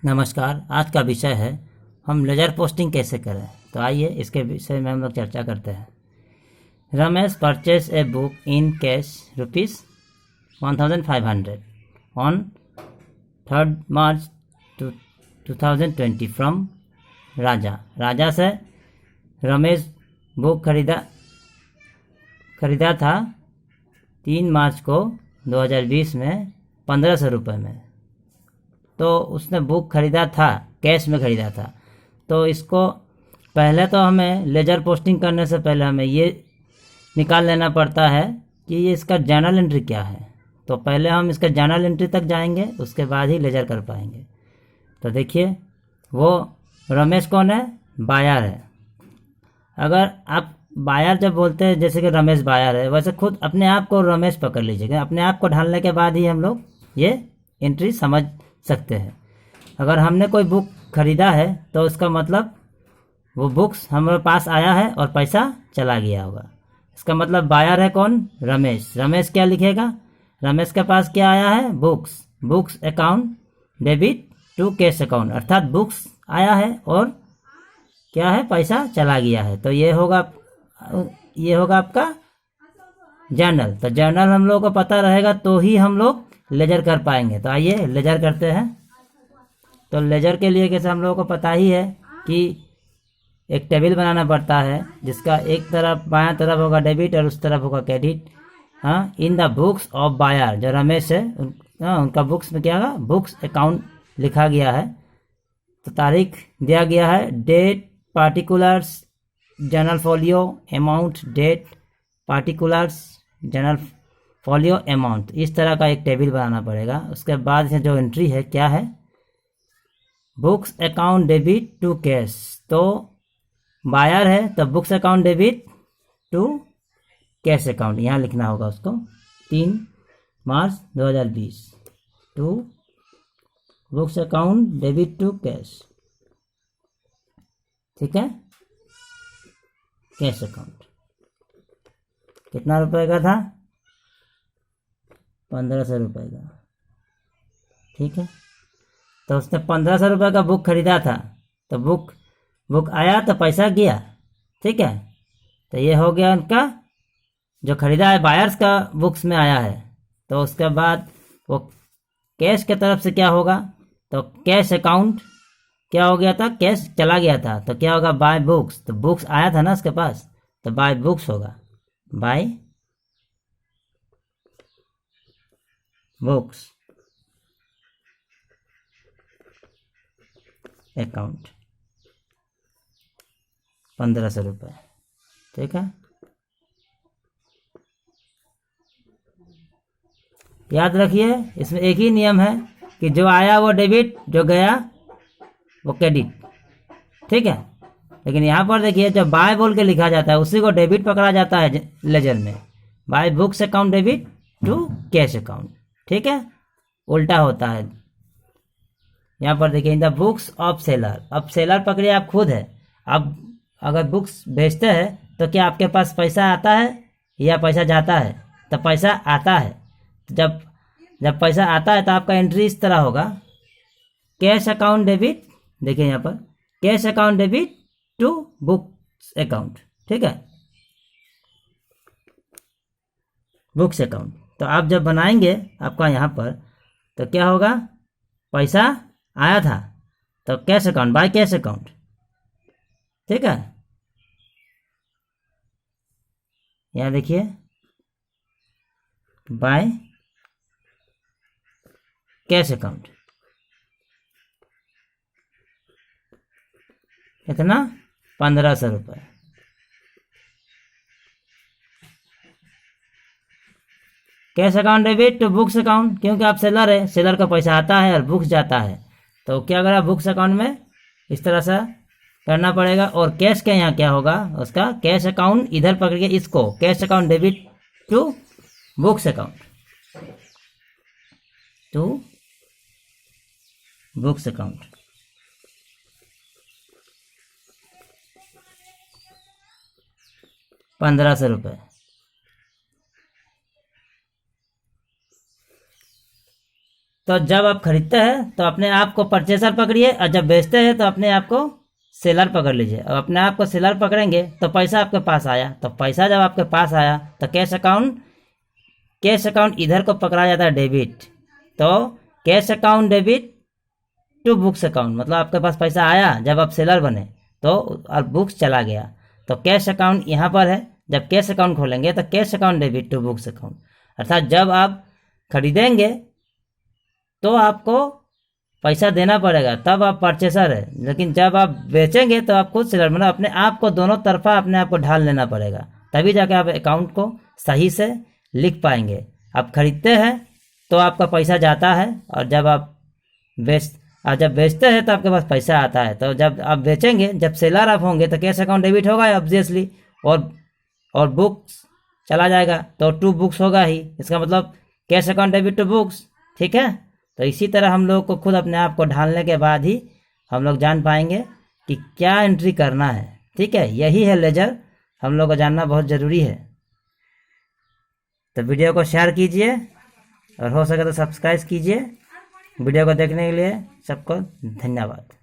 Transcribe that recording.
नमस्कार। आज का विषय है हम लेजर पोस्टिंग कैसे करें। तो आइए इसके विषय में हम लोग चर्चा करते हैं। Ramesh purchase a book in cash ₹1500 on 3rd March 2020 from Raja. Raja से रमेश बुक खरीदा था 3 मार्च को 2020 में 1500 रुपये में। तो उसने बुक खरीदा था, कैश में खरीदा था। तो इसको पहले तो हमें लेजर पोस्टिंग करने से पहले हमें ये निकाल लेना पड़ता है कि ये इसका जर्नल एंट्री क्या है। तो पहले हम इसका जर्नल एंट्री तक जाएंगे, उसके बाद ही लेजर कर पाएंगे। तो देखिए, वो रमेश कौन है? बायर है। अगर आप बायर जब बोलते हैं, जैसे कि रमेश बायर है, वैसे खुद अपने आप को रमेश पकड़ लीजिएगा। अपने आप को ढालने के बाद ही हम लोग ये एंट्री समझ सकते हैं। अगर हमने कोई बुक खरीदा है तो उसका मतलब वो बुक्स हमारे पास आया है और पैसा चला गया होगा। इसका मतलब बायर है कौन? रमेश। रमेश क्या लिखेगा? रमेश के पास क्या आया है? Books account debit to cash account, अर्थात बुक्स आया है और क्या है? पैसा चला गया है। तो ये होगा आपका जर्नल। तो जर्नल हम लोगों को पता रहेगा तो ही हम लोग लेजर कर पाएंगे। तो आइए लेजर करते हैं। तो लेजर के लिए कैसे हम लोगों को पता ही है कि एक टेबल बनाना पड़ता है जिसका एक तरफ बायां तरफ होगा डेबिट और उस तरफ होगा credit. In the books of buyer, जो रमेश है उनका बुक्स में क्या होगा? बुक्स अकाउंट लिखा गया है। तो तारीख दिया गया है, date, particulars, journal folio, amount, date, particulars, journal folio, amount. इस तरह का एक टेबल बनाना पड़ेगा। उसके बाद जो एंट्री है क्या है? Books account debit to cash. तो बायर है तो books account debit to cash account यहाँ लिखना होगा उसको। 3 March 2020 to books account debit to cash. ठीक है, कैश अकाउंट कितना रुपए का था? 1500 रुपये का। ठीक है, तो उसने 1500 रुपये का बुक खरीदा था। तो बुक आया तो पैसा गया। ठीक है, तो ये हो गया उनका जो खरीदा है, बायर्स का बुक्स में आया है। तो उसके बाद वो कैश के तरफ से क्या होगा? तो कैश अकाउंट क्या हो गया था? कैश चला गया था। तो क्या होगा? Bye books. तो बुक्स आया था ना उसके पास, तो बाय बुक्स होगा। बाय बुक्स अकाउंट 1500 रुपये। ठीक है, याद रखिए इसमें एक ही नियम है कि जो आया वो डेबिट, जो गया वो क्रेडिट। ठीक है, लेकिन यहाँ पर देखिए जब बाय बोल के लिखा जाता है उसी को डेबिट पकड़ा जाता है लेजर में। By books account debit to cash account. ठीक है, उल्टा होता है। यहाँ पर देखिए in the books of seller. अब सेलर पकड़िए आप खुद है। अब अगर बुक्स बेचते हैं तो क्या आपके पास पैसा आता है या पैसा जाता है? तो पैसा आता है। जब पैसा आता है तो आपका एंट्री इस तरह होगा, कैश अकाउंट डेबिट। देखिए यहाँ पर cash account debit to books account. ठीक है, बुक्स अकाउंट। तो आप जब बनाएंगे आपका यहाँ पर तो क्या होगा? पैसा आया था तो cash account, by cash account. ठीक है, यहाँ देखिए बाय कैश अकाउंट। कितना? 1500 रुपये। Cash account debit to books account, क्योंकि आप सेलर है, सेलर का पैसा आता है और बुक्स जाता है। तो क्या करा? बुक्स अकाउंट में इस तरह से करना पड़ेगा। और कैश के यहाँ क्या होगा? उसका कैश अकाउंट इधर पकड़ के इसको cash account debit to books account, to books account. 1500 रुपये। तो जब आप खरीदते हैं तो अपने आप को परचेसर पकड़िए, और जब बेचते हैं तो अपने आप को सेलर पकड़ लीजिए। और अपने आप को सेलर पकड़ेंगे तो पैसा आपके पास आया, तो पैसा जब आपके पास आया तो कैश अकाउंट इधर को पकड़ा जाता है डेबिट। तो cash account debit to books account, मतलब आपके पास पैसा आया जब आप सेलर बने तो और बुक्स चला गया, तो कैश अकाउंट यहाँ पर है। जब कैश अकाउंट खोलेंगे तो cash account debit to books account, अर्थात जब आप खरीदेंगे तो आपको पैसा देना पड़ेगा, तब आप परचेसर है। लेकिन जब आप बेचेंगे तो आप खुद सेलर, मतलब अपने आप को दोनों तरफा अपने आप को ढाल लेना पड़ेगा, तभी जाके आप अकाउंट को सही से लिख पाएंगे। आप खरीदते हैं तो आपका पैसा जाता है, और जब बेचते हैं तो आपके पास पैसा आता है। तो जब आप बेचेंगे, जब सेलर आप होंगे तो कैश अकाउंट डेबिट होगा ऑब्वियसली, और बुक्स चला जाएगा तो टू बुक्स होगा ही, इसका मतलब cash account debit to books. ठीक है, तो इसी तरह हम लोग को खुद अपने आप को ढालने के बाद ही हम लोग जान पाएंगे कि क्या एंट्री करना है। ठीक है, यही है लेजर, हम लोग को जानना बहुत ज़रूरी है। तो वीडियो को शेयर कीजिए और हो सके तो सब्सक्राइब कीजिए। वीडियो को देखने के लिए सबको धन्यवाद।